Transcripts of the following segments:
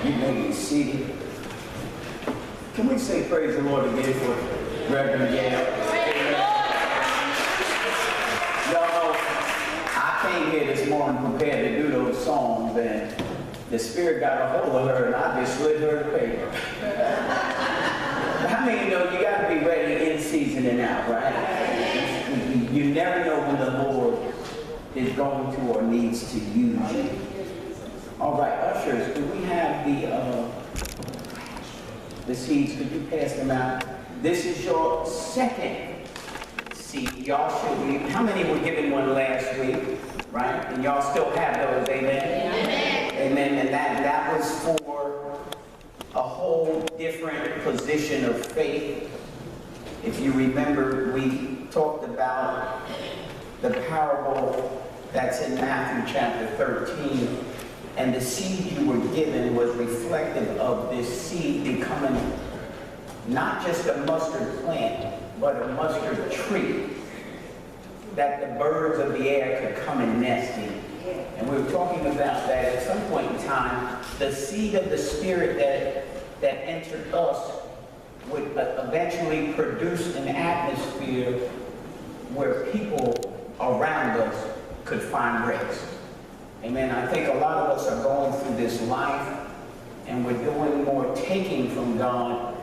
You may be seated. Can we say praise the Lord again for Reverend Gail? Y'all, I came here this morning prepared to do those songs, and the Spirit got a hold of her, and I just slid her the paper. How many know you got to be ready in season and out, right? You never know when the Lord is going to or needs to use you. All right, ushers, do we have the seeds? Could you pass them out? This is your second seed. Y'all should be. How many were given one last week? Right? And y'all still have those, amen? Amen. Amen. And that was for a whole different position of faith. If you remember, we talked about the parable that's in Matthew chapter 13. And the seed you were given was reflective of this seed becoming not just a mustard plant, but a mustard tree that the birds of the air could come and nest in. And we were talking about that at some point in time, the seed of the Spirit that entered us would eventually produce an atmosphere where people around us could find rest. Amen. I think a lot of us are going through this life and we're doing more taking from God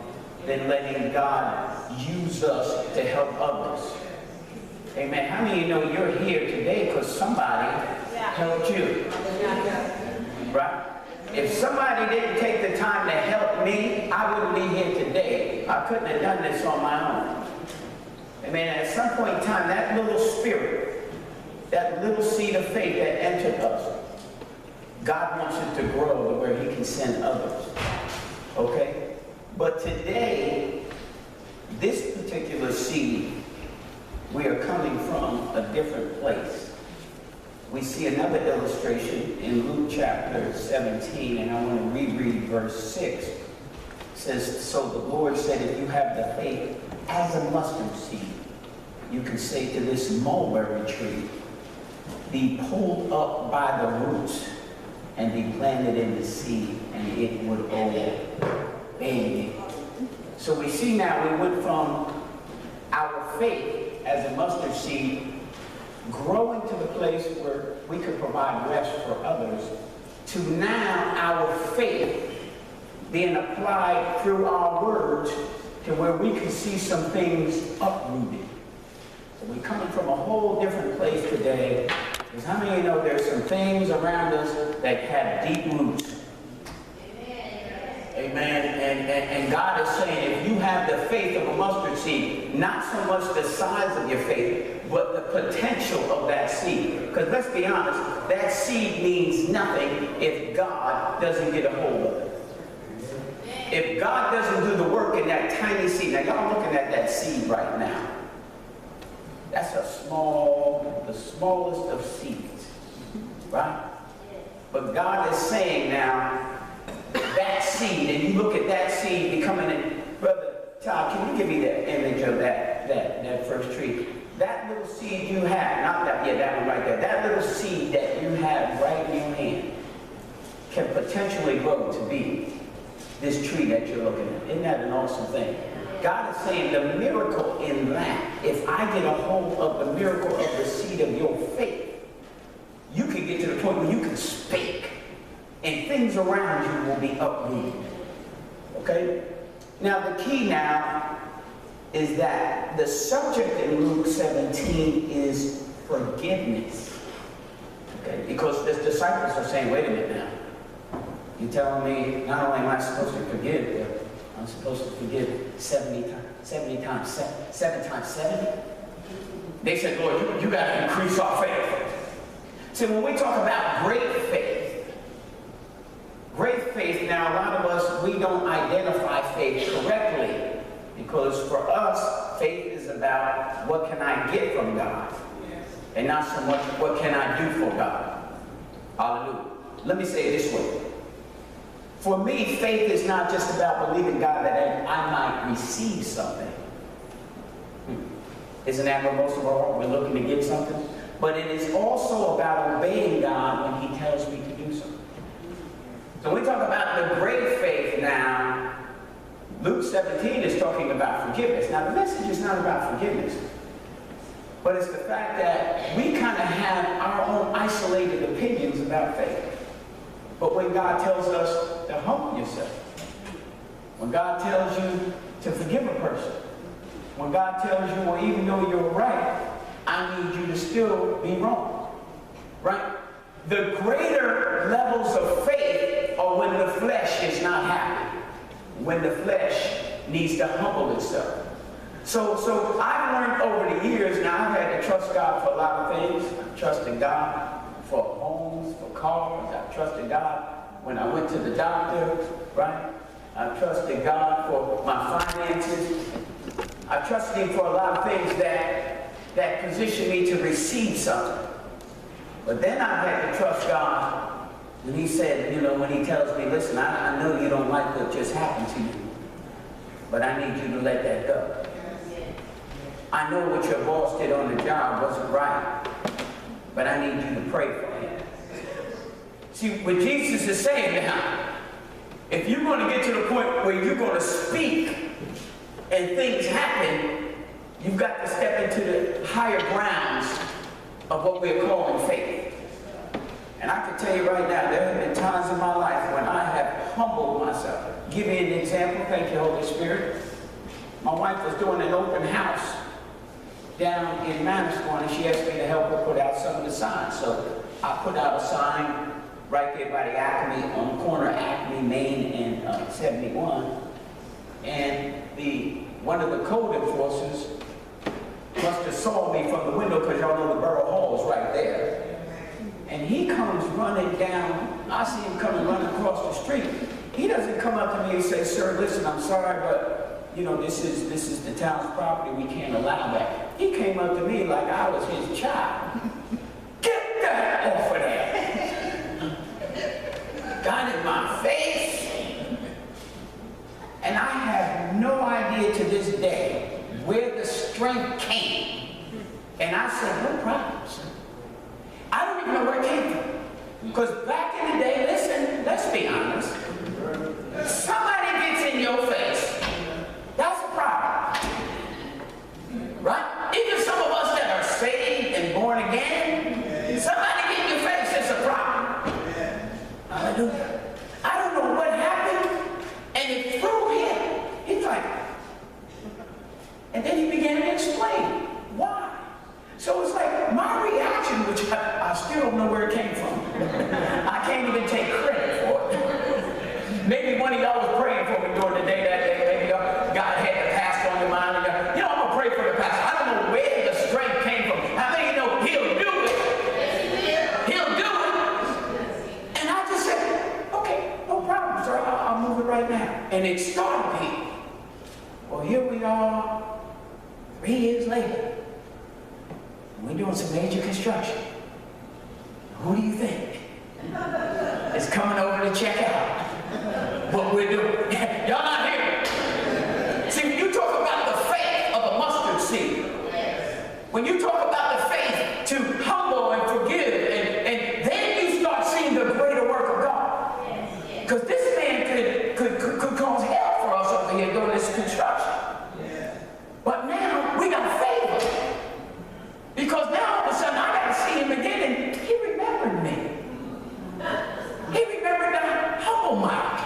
than letting God use us to help others. Amen. How many of you know you're here today because somebody helped you? Right? If somebody didn't take the time to help me, I wouldn't be here today. I couldn't have done this on my own. Amen. At some point in time, that little spirit, that little seed of faith that entered us, God wants it to grow to where he can send others. Okay? But today, this particular seed, we are coming from a different place. We see another illustration in Luke chapter 17, and I want to reread verse 6. It says, so the Lord said, if you have the faith as a mustard seed, you can say to this mulberry tree, be pulled up by the roots and be planted in the sea, and it would obey. So we see now we went from our faith as a mustard seed growing to the place where we could provide rest for others, to now our faith being applied through our words to where we can see some things uprooted. So we're coming from a whole different place today. Because how many of you know there's some things around us that have deep roots? Amen. And God is saying, if you have the faith of a mustard seed, not so much the size of your faith, but the potential of that seed. Because let's be honest, that seed means nothing if God doesn't get a hold of it. If God doesn't do the work in that tiny seed, now y'all looking at that seed right now. That's the smallest of seeds, right? But God is saying now, that seed, and you look at that seed becoming in, Brother Todd, can you give me that image of that first tree? That little seed you have, not that, yeah, that one right there, that little seed that you have right in your hand can potentially grow to be this tree that you're looking at. Isn't that an awesome thing? God is saying the miracle in that, if I get a hold of the miracle of the seed of your faith, you can get to the point where you can speak and things around you will be uprooted. Okay? Now the key now is that the subject in Luke 17 is forgiveness. Okay? Because the disciples are saying, wait a minute now. You're telling me not only am I supposed to forgive, but I'm supposed to forgive 7 times 70? They said, Lord, you got to increase our faith. See, when we talk about great faith, now a lot of us, we don't identify faith correctly. Because for us, faith is about what can I get from God? And not so much what can I do for God? Hallelujah. Let me say it this way. For me, faith is not just about believing God that I might receive something. Isn't that what most of our heart, we're looking to get something? But it is also about obeying God when he tells me to do something. So when we talk about about the great faith now, Luke 17 is talking about forgiveness. Now, the message is not about forgiveness, but it's the fact that we kind of have our own isolated opinions about faith. But when God tells us to humble yourself, when God tells you to forgive a person, when God tells you, well, even though you're right, I need you to still be wrong, right? The greater levels of faith are when the flesh is not happy, when the flesh needs to humble itself. So I've learned over the years now, I've had to trust God for a lot of things. I've trusted God for homes, for cars. I've trusted God when I went to the doctor, right? I've trusted God for my finances. I've trusted Him for a lot of things that position me to receive something. But then I've had to trust God when He said, you know, when He tells me, listen, I know you don't like what just happened to you, but I need you to let that go. I know what your boss did on the job wasn't right, but I need you to pray for him. See, what Jesus is saying now, if you're going to get to the point where you're going to speak and things happen, you've got to step into the higher grounds of what we're calling faith. And I can tell you right now, there have been times in my life when I have humbled myself. Give you an example. Thank you, Holy Spirit. My wife was doing an open house down in Manasquan, and she asked me to help her put out some of the signs. So I put out a sign right there by the Acme, on the corner of Acme, Main, and 71. And one of the code enforcers must have saw me from the window, because y'all know the Borough Hall is right there. And he comes running down. I see him coming running across the street. He doesn't come up to me and say, sir, listen, I'm sorry, but you know, this is the town's property. We can't allow that. He came up to me like I was his child. Get that off of there. Got in my face. And I have no idea to this day where the strength came. And I said, no problem, sir. I don't even know where it came from. Because back in the day, listen, let's be honest. Somebody gets in your face, that's a problem. Right? Even some of us that are saved and born again, somebody get in your face, it's a problem. Hallelujah. I don't know what happened, and it threw him. He's like, and then he began to explain why. So it's like my reaction, which I still don't know where it came from. I can't even take credit for it. Maybe one of y'all was praying for me during the day that day. Maybe God had the pastor on your mind. And you know, I'm going to pray for the pastor. I don't know where the strength came from. How many of you know he'll do it? He'll do it. And I just said, okay, no problem, sir. I'll move it right now. And it started me. Well, here we are 3 years later. We're doing some major construction. Who do you think is coming over to check out what we're doing? Y'all not here. See, when you talk about the faith of a mustard seed, when you talk about the faith to humble and forgive, and then you start seeing the greater work of God. Because this man could cause hell for us over here doing this construction. But now we got favor. Because now all of a sudden I got to see him again, and he remembered me. He remembered the humble Mike.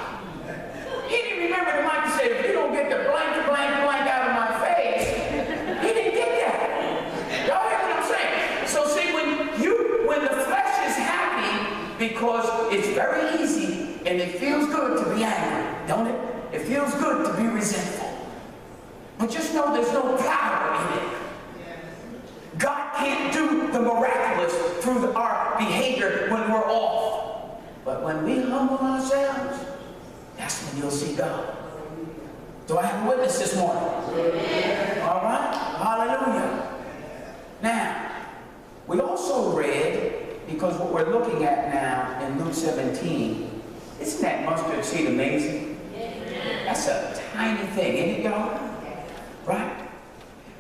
He didn't remember the Mike that said, if you don't get the blank, blank, blank out of my face, he didn't get that. Y'all hear what I'm saying? So see, when the flesh is happy, because it's very easy and it feels good to be angry, don't it? It feels good to be resentful. But just know there's no power in it. God can't do the miraculous through our behavior when we're off. But when we humble ourselves, that's when you'll see God. Do I have a witness this morning? All right? Hallelujah. Now, we also read, because what we're looking at now in Luke 17, isn't that mustard seed amazing? That's a tiny thing, ain't it, y'all? Right?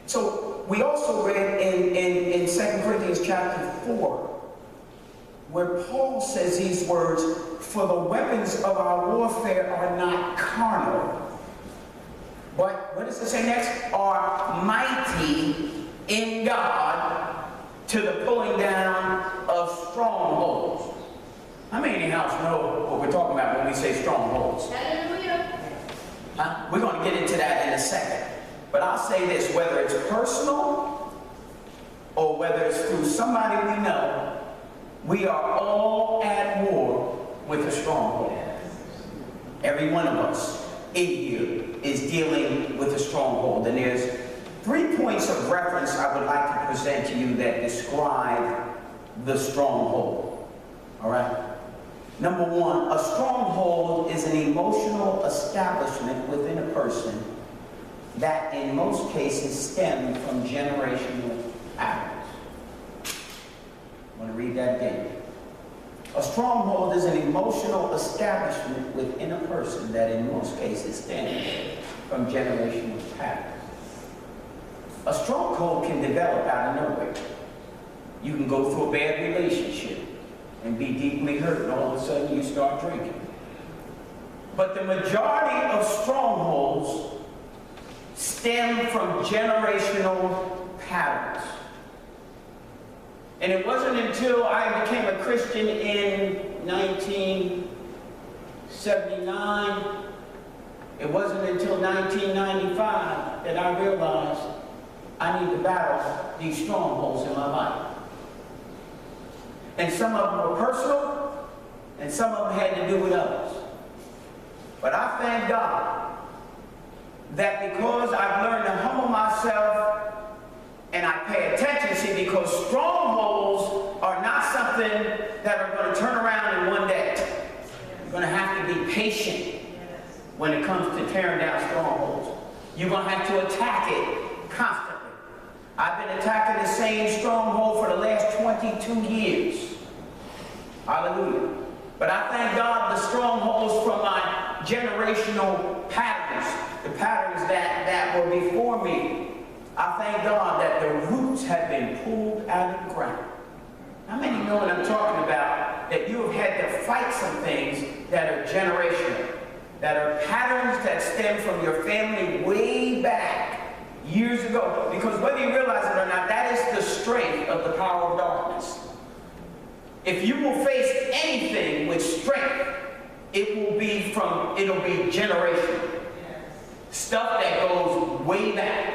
So we also read in 2 Corinthians chapter 4, where Paul says these words, for the weapons of our warfare are not carnal, but, what does it say next? Are mighty in God to the pulling down of strongholds. How many in the house know what we're talking about when we say strongholds? Hallelujah. We're going to get into that in a second. But I'll say this, whether it's personal or whether it's through somebody we know, we are all at war with a stronghold. Every one of us in here is dealing with a stronghold. And there's 3 points of reference I would like to present to you that describe the stronghold. All right? Number 1, a stronghold is an emotional establishment within a person that in most cases stem from generational patterns. I want to read that again. A stronghold is an emotional establishment within a person that in most cases stems from generational patterns. A stronghold can develop out of nowhere. You can go through a bad relationship and be deeply hurt, and all of a sudden you start drinking. But the majority of strongholds stem from generational patterns. And it wasn't until I became a Christian in 1979, it wasn't until 1995 that I realized I need to battle these strongholds in my life. And some of them were personal, and some of them had to do with others. But I thank God that because I've learned to humble myself and I pay attention, see, because strongholds are not something that are going to turn around in one day. You're going to have to be patient when it comes to tearing down strongholds. You're going to have to attack it constantly. I've been attacking the same stronghold for the last 22 years. Hallelujah. But I thank God the strongholds from my generational patterns, the patterns that were before me, I thank God that the roots have been pulled out of the ground. How many know what I'm talking about? That you have had to fight some things that are generational, that are patterns that stem from your family way back years ago. Because whether you realize it or not, that is the strength of the power of darkness. If you will face anything with strength, it'll be generational. Stuff that goes way back.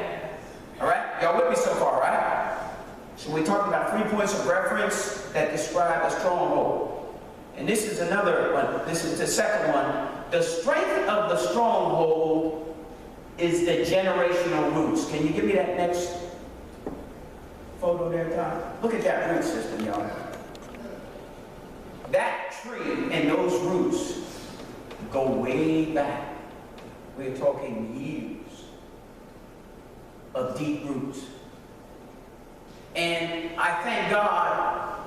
All right? Y'all with me so far, right? So we're talking about 3 points of reference that describe a stronghold. And this is another one. This is the second one. The strength of the stronghold is the generational roots. Can you give me that next photo there, Tom? Look at that root system, y'all. That tree and those roots go way back. We're talking years of deep roots. And I thank God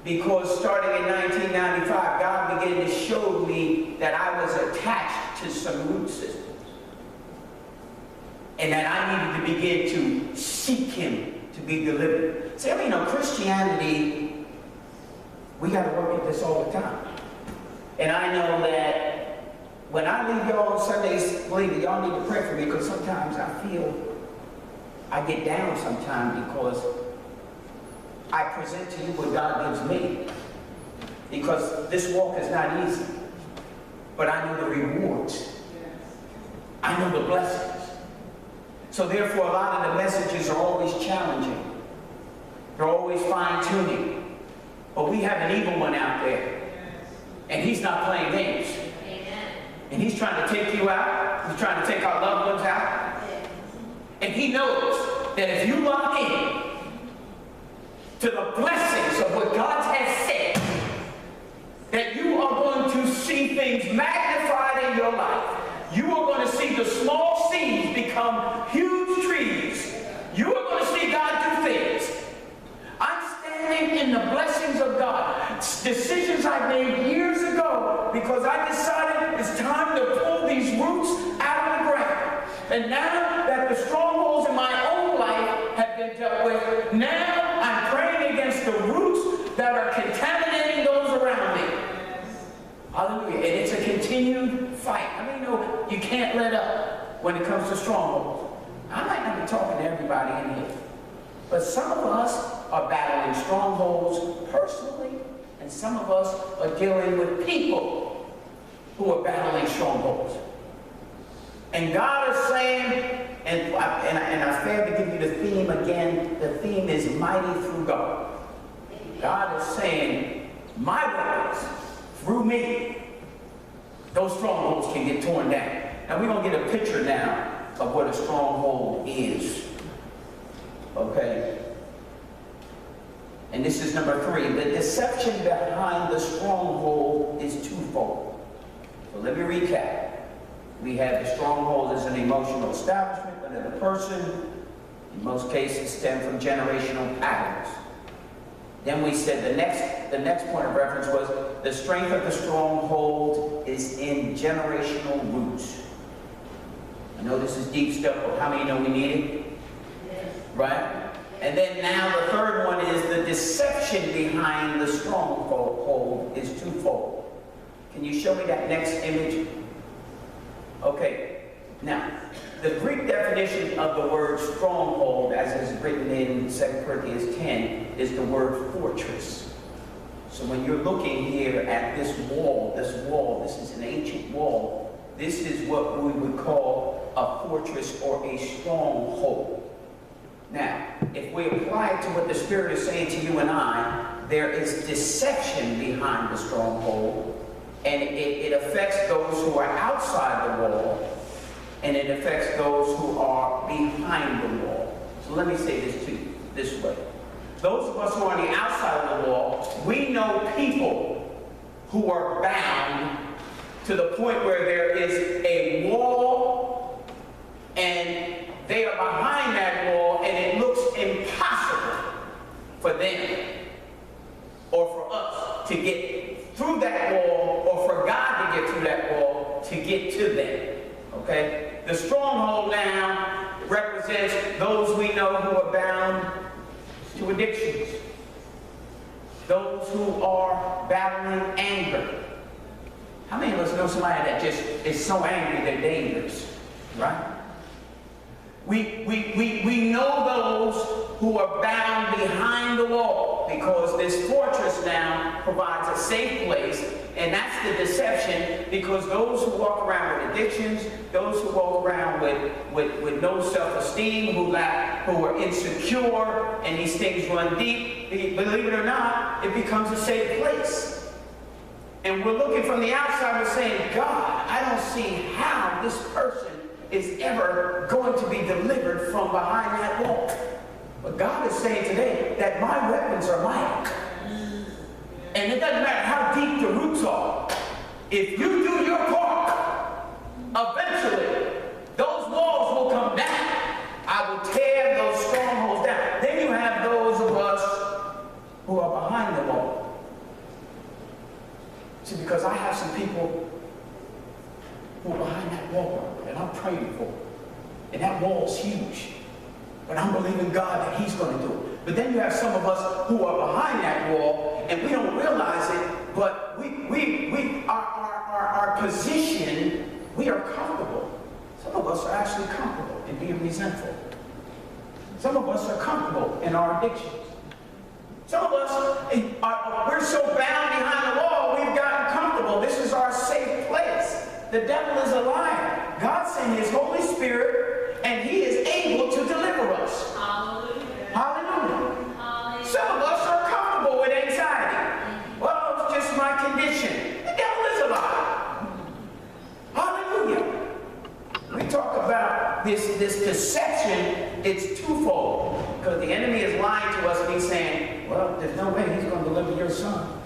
because starting in 1995, God began to show me that I was attached to some root systems. And that I needed to begin to seek Him to be delivered. See, Christianity, we got to work at this all the time. And I know that when I leave y'all on Sundays, believe me, y'all need to pray for me because sometimes I feel I get down sometimes because I present to you what God gives me. Because this walk is not easy. But I know the rewards. I know the blessings. So therefore, a lot of the messages are always challenging. They're always fine-tuning. But we have an evil one out there. And he's not playing games. And he's trying to take you out. He's trying to take our loved ones out. And he knows that if you lock in to the blessings of what God has said, that you are going to see things magnified in your life. You are going to see the small seeds become huge trees. You are going to see God do things. I'm standing in the blessings of God. Decisions I made years ago because I decided it's time to pull these roots out of the ground. And now that the strongholds in my own life have been dealt with, now I'm praying against the roots that are contaminating those around me. Hallelujah. And it's a continued fight. I mean, no, you can't let up when it comes to strongholds. I might not be talking to everybody in here, but some of us are battling strongholds personally, and some of us are dealing with people who are battling strongholds. And God is saying, and I failed to give you the theme again. The theme is mighty through God. God is saying, my weapons, through me, those strongholds can get torn down. Now we're going to get a picture now of what a stronghold is. Okay? And this is number 3. The deception behind the stronghold is twofold. So let me recap. We have the stronghold as an emotional establishment within the person. In most cases stem from generational patterns. Then we said the next point of reference was the strength of the stronghold is in generational roots. I know this is deep stuff, but how many know we need it? Yes. Right? And then now the third one is the deception behind the stronghold is twofold. Can you show me that next image? Okay. Now, the Greek definition of the word stronghold, as is written in 2 Corinthians 10, is the word fortress. So when you're looking here at this wall, this is an ancient wall. This is what we would call a fortress or a stronghold. Now, if we apply it to what the Spirit is saying to you and I, there is deception behind the stronghold, and it affects those who are outside the wall, and it affects those who are behind the wall. So let me say this to you this way. Those of us who are on the outside of the wall, we know people who are bound to the point where there is a wall and they are behind that wall and it looks impossible for them or for us to get through that wall, or for God to get through that wall to get to them. Okay? The stronghold now represents those we know who are bound to addictions, those who are battling anger. How many of us know somebody that just is so angry they're dangerous, right? We know those who are bound behind the wall, because this fortress now provides a safe place, and that's the deception, because those who walk around with addictions, those who walk around with no self-esteem, who are insecure, and these things run deep, believe it or not, it becomes a safe place. And we're looking from the outside, we're saying, God, I don't see how this person is ever going to be delivered from behind that wall. But God is saying today that my weapons are mighty. And it doesn't matter how deep the roots are. If you do your part, eventually those walls will come down. I will tear those strongholds down. Then you have those of us who are behind the wall. See, because I have some people who are behind that wall that I'm praying for. And that wall's huge. But I'm believing God that He's going to do it. But then you have some of us who are behind that wall, and we don't realize it, but our position, we are comfortable. Some of us are actually comfortable in being resentful. Some of us are comfortable in our addictions. Some of us, we're so bound behind the wall, we've gotten comfortable. This is our safe place. The devil is a liar. God sent His Holy Spirit, and He is able to deliver us. Hallelujah. Hallelujah. Hallelujah. Some of us are comfortable with anxiety. Well, it's just my condition. The devil is a liar. Hallelujah. We talk about this deception. It's twofold. Because the enemy is lying to us, and he's saying, well, there's no way He's going to deliver your son.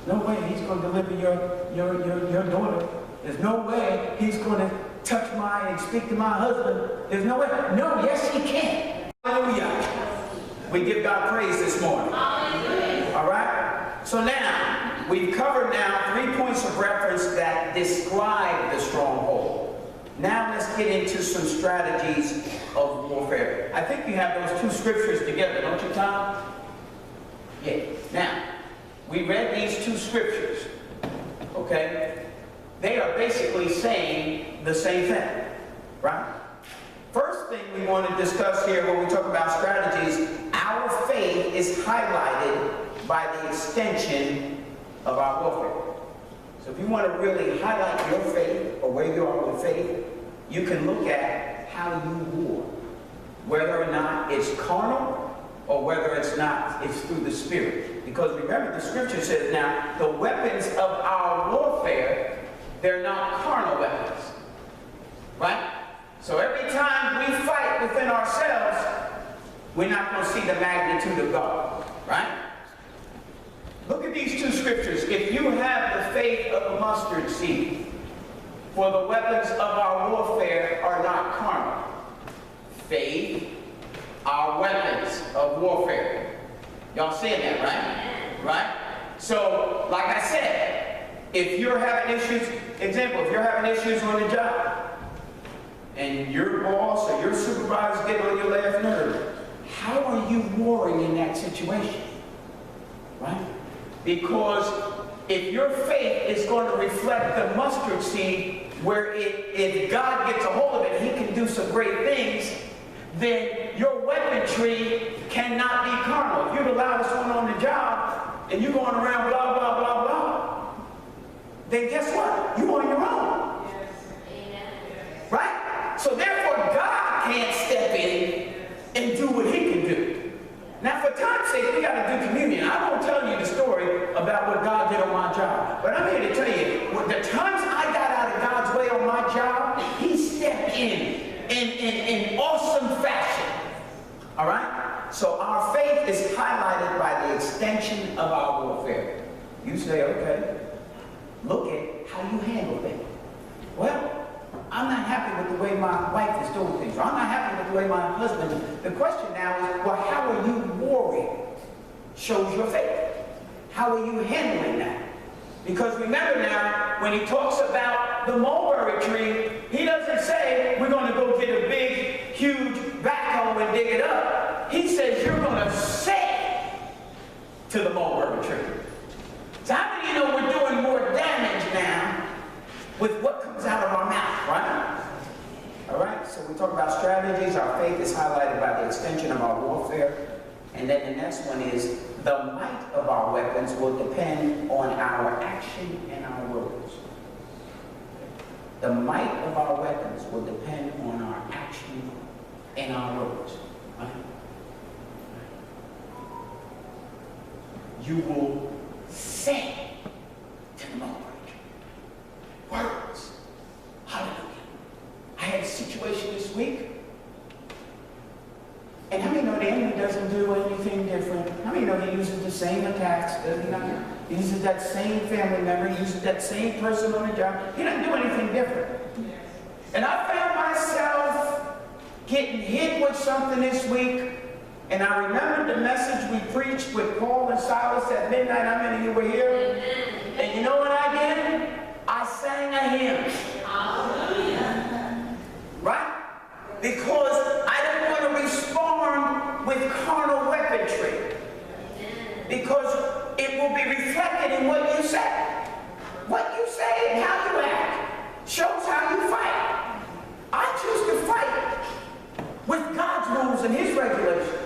No way He's going to deliver your daughter. There's no way He's going to touch and speak to my husband. There's no way. No, yes, He can. Hallelujah. We give God praise this morning. Hallelujah. All right? So now, we've covered now 3 points of reference that describe the stronghold. Now let's get into some strategies of warfare. I think you have those 2 scriptures together, don't you, Tom? Yeah. Now, we read these 2 scriptures. okay? They are basically saying the same thing, right? First thing we want to discuss here when we talk about strategies, our faith is highlighted by the extension of our warfare. So if you want to really highlight your faith or where you are with faith, you can look at how you war. Whether or not it's carnal or whether it's not, it's through the Spirit. Because remember, the scripture says now, the weapons of our warfare, they're not carnal weapons. Right? So every time we fight within ourselves, we're not going to see the magnitude of God. Right? Look at these two scriptures. If you have the faith of a mustard seed, for the weapons of our warfare are not carnal. Faith, our weapons of warfare. Y'all seeing that, right? Right? So, like I said, if you're having issues, example, if you're having issues on the job, and your boss or your supervisor get on your last nerve, how are you warring in that situation? Right? Because if your faith is going to reflect the mustard seed, where if God gets a hold of it, he can do some great things, then your weaponry cannot be carnal. If you'd allow someone on the job, and you're going around blah, blah, blah, blah, then guess what? You're on your own. Yes. Right? So therefore, God can't step in and do what he can do. Now, for time's sake, we got to do communion. I won't tell you the story about what God did on my job. But I'm here to tell you, the times I got out of God's way on my job, he stepped in awesome fashion. All right? So our faith is highlighted by the extension of our warfare. You say, okay, look at how you handle things. Well, I'm not happy with the way my wife is doing things. Or I'm not happy with the way my husband is. The question now is, well, how are you warring? Shows your faith. How are you handling that? Because remember now, when he talks about the mulberry tree, he doesn't say, we're going to go get a big, huge backhoe and dig it up. He says, you're going to say to the mulberry tree. So how many of you know we're doing more damage now with what comes out of our mouth, right? All right, so we talk about strategies. Our faith is highlighted by the extension of our warfare. And then the next one is the might of our weapons will depend on our action and our words. The might of our weapons will depend on our action and our words. Right? You will say to the Lord words. Hallelujah. I had a situation this week. And how many know the enemy doesn't do anything different? How many know he uses the same attacks? Does he not? He uses that same family member. He uses that same person on the job. He doesn't do anything different. And I found myself getting hit with something this week. And I remembered the message we preached with Paul and Silas at midnight. How many of you were here? And you know what I did? I sang a hymn. Hallelujah. Right? Because I didn't want to respond with carnal weaponry. Because it will be reflected in what you say. What you say and how you act shows how you fight. I choose to fight with God's rules and his regulations.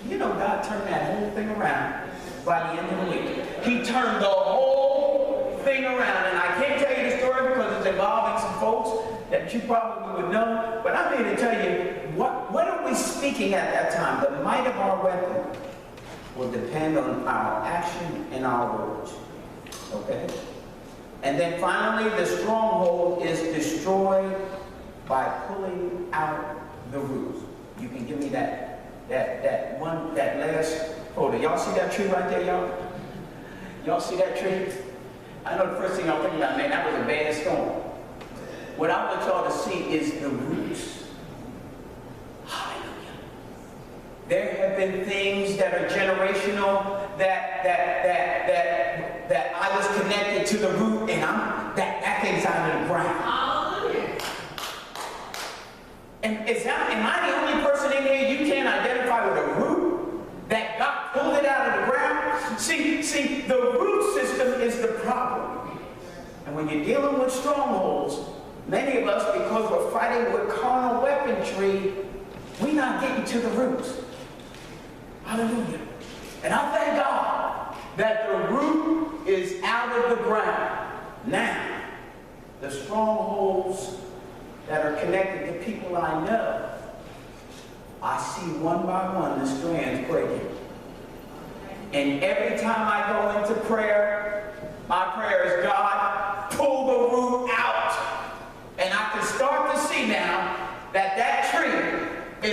You know, God turned that whole thing around by the end of the week. He turned the whole thing around. And I can't tell you the story because it's involving some folks that you probably would know. But I'm here to tell you, what are we speaking at that time? The might of our weapon will depend on our action and our words. Okay? And then finally, the stronghold is destroyed by pulling out the roots. You can give me that last photo. Y'all see that tree right there, y'all? Y'all see that tree? I know the first thing y'all think about, man, that was a bad storm. What I want y'all to see is the roots. Hallelujah. There have been things that are generational that I was connected to the root, and that thing's out of the ground. Hallelujah. And am I the only person in here you can't identify with a root that God pulled it out of the ground? See, the root system is the problem. And when you're dealing with strongholds, many of us, because we're fighting with carnal weaponry, we're not getting to the roots. Hallelujah. And I thank God that the root is out of the ground. Now, the strongholds that are connected to people I know, I see one by one the strands breaking. And every time I go into prayer, my prayer is, God, pull the root out. And I can start to see now that that tree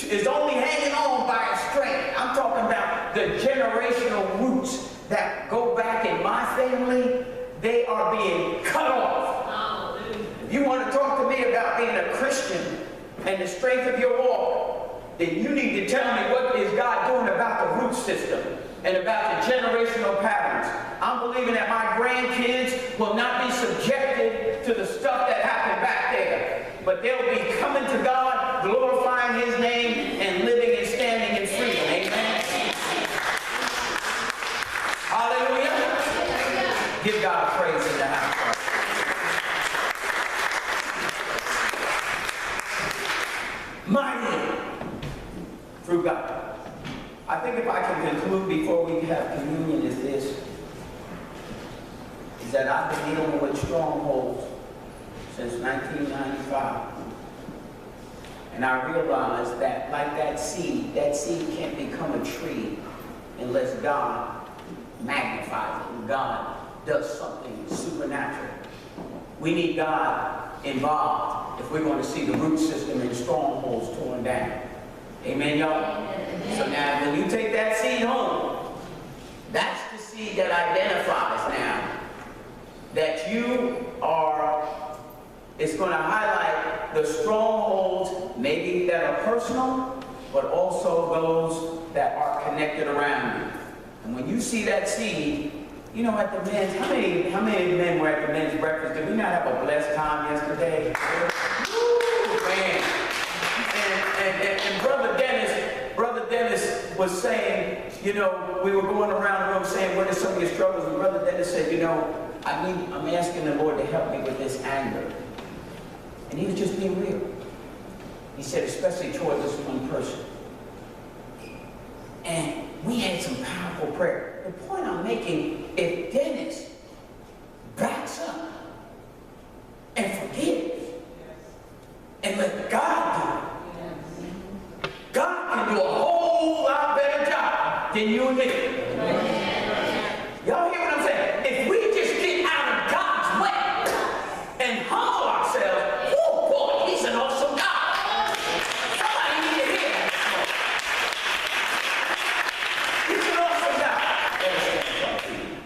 is only hanging on by a string. I'm talking about the generational roots that go back in my family. They are being cut off. If you want to talk to me about being a Christian and the strength of your walk, then you need to tell me what is God doing about the root system and about the generational patterns. I'm believing that my grandkids will not be subjected to the stuff that happened back there, but they'll be coming to God, glorifying His name, and living and standing in freedom. Amen. Hallelujah. Give God praise in the house. Mighty through God. I think if I can conclude before we have communion is this, is that I've been dealing with strongholds since 1995. And I realized that like that seed can't become a tree unless God magnifies it and God does something supernatural. We need God involved if we're going to see the root system and strongholds torn down. Amen, y'all? So now when you take that seed home, that's the seed that identifies now that you are, it's going to highlight the strongholds maybe that are personal, but also those that are connected around you. And when you see that seed, you know, at the men's, how many men were at the men's breakfast? Did we not have a blessed time yesterday? Woo, man. And Brother Dennis was saying, you know, we were going around the room saying, what are some of your struggles? And Brother Dennis said, you know, I'm asking the Lord to help me with this anger. And he was just being real. He said, especially toward this one person. And we had some powerful prayer. The point I'm making, if Dennis